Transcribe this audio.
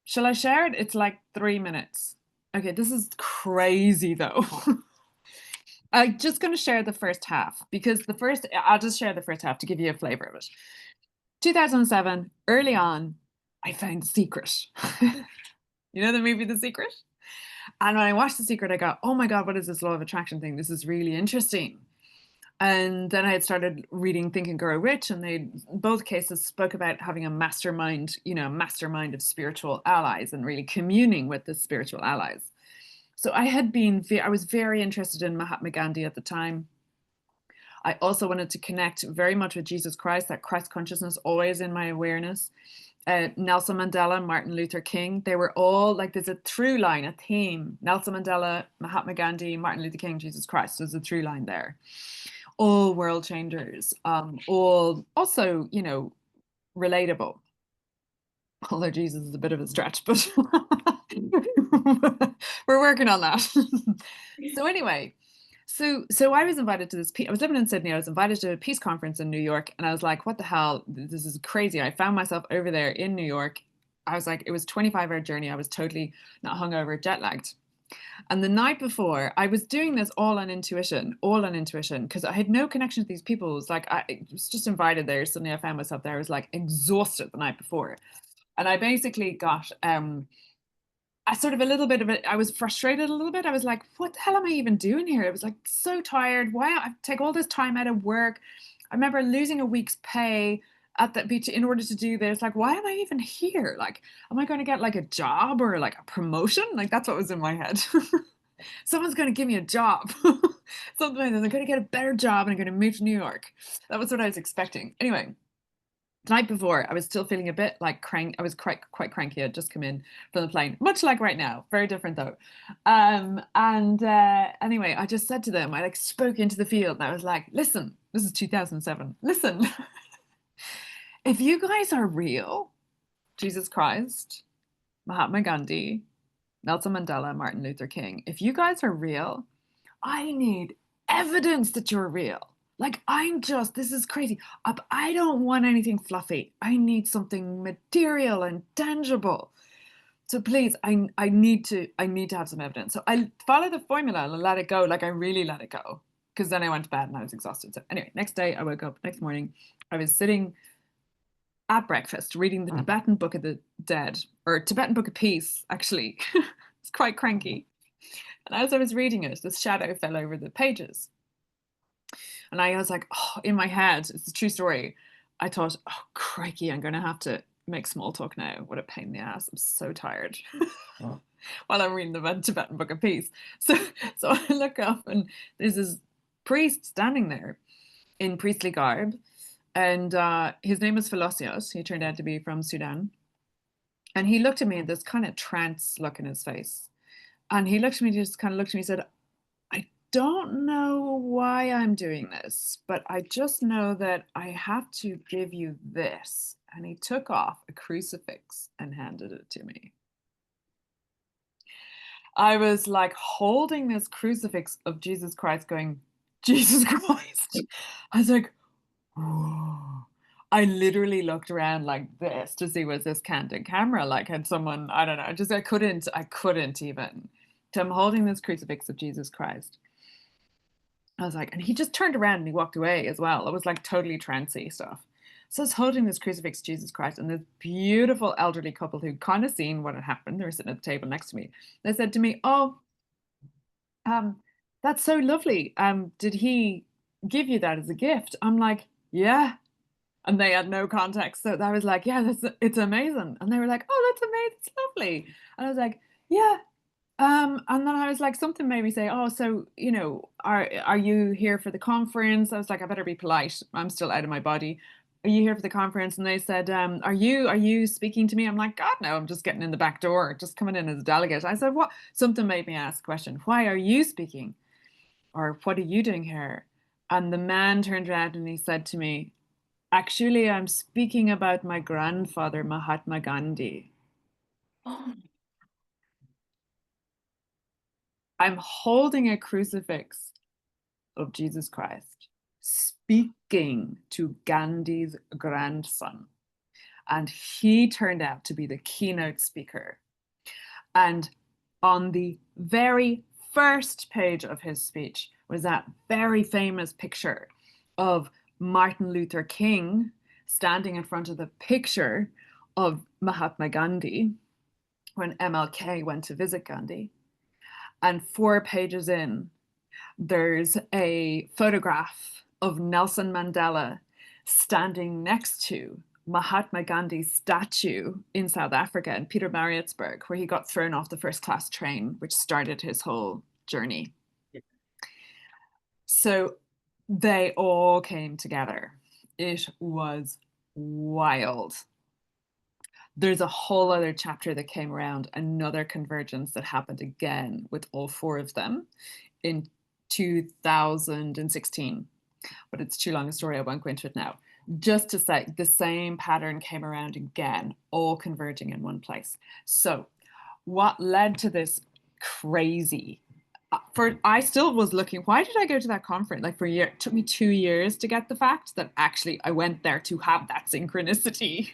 Shall I share it? It's like 3 minutes. Okay, this is crazy though. I'm just going to share the first half because I'll just share the first half to give you a flavor of it. 2007, early on, I found The Secret. You know the movie The Secret? And when I watched The Secret, I go, oh my God, what is this law of attraction thing? This is really interesting. And then I had started reading Think and Grow Rich, and they both cases spoke about having a mastermind, a mastermind of spiritual allies and really communing with the spiritual allies. So I was very interested in Mahatma Gandhi at the time. I also wanted to connect very much with Jesus Christ, that Christ consciousness always in my awareness. Nelson Mandela, Martin Luther King, they were all like, there's a through line, a theme. Nelson Mandela, Mahatma Gandhi, Martin Luther King, Jesus Christ. There's a through line there. All world changers, all also, relatable. Although Jesus is a bit of a stretch, but we're working on that. So anyway, so I was invited to this. I was living in Sydney. I was invited to a peace conference in New York, and I was like, "What the hell? This is crazy!" I found myself over there in New York. I was like, it was a 25-hour journey. I was totally not hungover, jet lagged. And the night before, I was doing this all on intuition, because I had no connection to these people. It was like I was just invited there. Suddenly, I found myself there. I was like exhausted the night before, and I basically got I sort of a little bit of it. I was frustrated a little bit. I was like, what the hell am I even doing here? I was like so tired. Why I take all this time out of work? I remember losing a week's pay at that beach in order to do this. Like, why am I even here? Like, am I going to get like a job or like a promotion? Like, that's what was in my head. Someone's going to give me a job. Something like that. I'm going to get a better job and I'm going to move to New York. That was what I was expecting. Anyway, the night before, I was still feeling a bit like crank. I was quite cranky. I'd just come in from the plane, much like right now. Very different though. And anyway, I just said to them, I like spoke into the field, and I was like, "Listen, this is 2007. Listen, if you guys are real, Jesus Christ, Mahatma Gandhi, Nelson Mandela, Martin Luther King, if you guys are real, I need evidence that you're real. Like, this is crazy. I don't want anything fluffy. I need something material and tangible. So please, I need to have some evidence. So I followed the formula and let it go. Like, I really let it go. Because then I went to bed and I was exhausted. So anyway, next day I woke up, next morning, I was sitting at breakfast reading the Tibetan Book of the Dead, or Tibetan Book of Peace, actually. It's quite cranky. And as I was reading it, this shadow fell over the pages. And I was like, oh, in my head, it's a true story. I thought, oh, crikey, I'm going to have to make small talk now. What a pain in the ass. I'm so tired. Oh. While I'm reading the Tibetan Book of Peace. So I look up and there's this priest standing there in priestly garb. And his name is Philossios. He turned out to be from Sudan. And he looked at me with this kind of trance look in his face. And he looked at me, just kind of looked at me and said, I don't know why I'm doing this, but I just know that I have to give you this. And he took off a crucifix and handed it to me. I was like holding this crucifix of Jesus Christ going, Jesus Christ. I was like, whoa. I literally looked around like this to see, was this candid camera? Like, had someone, I don't know, just I couldn't even. So I'm holding this crucifix of Jesus Christ. I was like, and he just turned around and he walked away as well. It was like totally trancy stuff. So I was holding this crucifix, Jesus Christ, and this beautiful elderly couple who'd kind of seen what had happened. They were sitting at the table next to me. They said to me, "Oh, um, that's so lovely. Did he give you that as a gift?" I'm like, "Yeah." And they had no context. So I was like, "Yeah, it's amazing." And they were like, "Oh, that's amazing. It's lovely." And I was like, "Yeah." And then I was like, something made me say, "Oh, so are you here for the conference?" I was like, I better be polite. I'm still out of my body. Are you here for the conference? And they said, are you speaking to me? I'm like, God, no, I'm just getting in the back door, just coming in as a delegate. I said, what? Something made me ask a question. Why are you speaking? Or what are you doing here? And the man turned around and he said to me, actually, I'm speaking about my grandfather, Mahatma Gandhi. Oh. I'm holding a crucifix of Jesus Christ, speaking to Gandhi's grandson. And he turned out to be the keynote speaker. And on the very first page of his speech was that very famous picture of Martin Luther King standing in front of the picture of Mahatma Gandhi when MLK went to visit Gandhi. And 4 pages in, there's a photograph of Nelson Mandela standing next to Mahatma Gandhi's statue in South Africa, in Pietermaritzburg, where he got thrown off the first class train, which started his whole journey. So they all came together. It was wild. There's a whole other chapter that came around, another convergence that happened again with all 4 of them in 2016. But it's too long a story, I won't go into it now. Just to say, the same pattern came around again, all converging in one place. So what led to this crazy I still was looking, why did I go to that conference? Like for a year, it took me 2 years to get the fact that actually I went there to have that synchronicity.